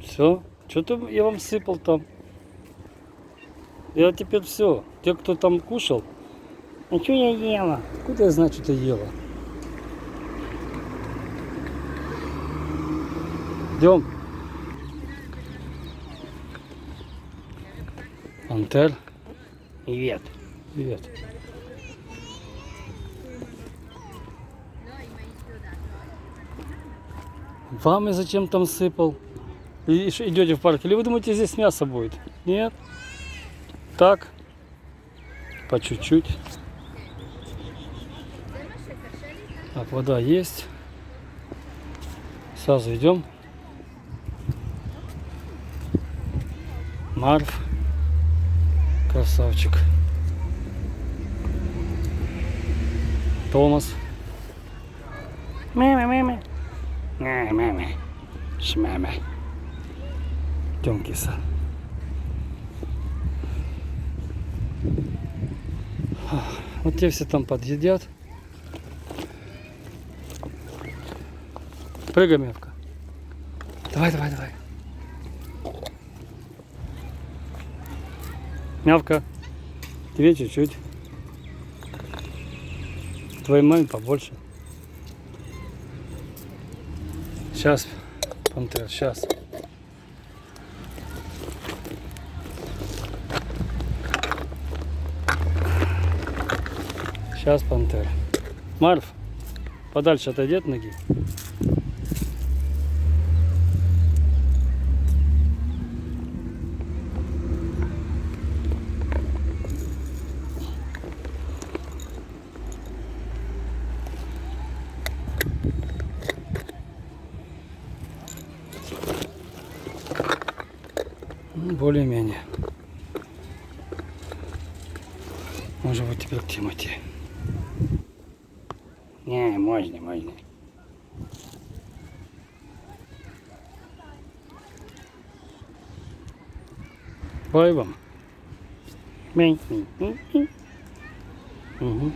Все. Что-то я вам сыпал там. Я теперь все. Те, кто там кушал, а что я ела? Куда я знаю, что ты ела? Идем. Пантер. Привет. Привет. Вам я зачем там сыпал? И идете в парк? Или вы думаете, здесь мясо будет? Нет. Так. По чуть-чуть. Так, вода есть. Сразу идем. Марф. Красавчик. Томас. Мама. Мама. Шмама. Идем, киса. Вот те все там подъедят. Прыгай, мявка. Давай. Мявка. Тебе чуть-чуть. Твоей маме побольше. Сейчас, Пантер, сейчас. Сейчас, Пантер. Марф, подальше отойди от ноги. Более-менее. Может быть, теперь к Тимати. Не, можно. Бай вам. Угу.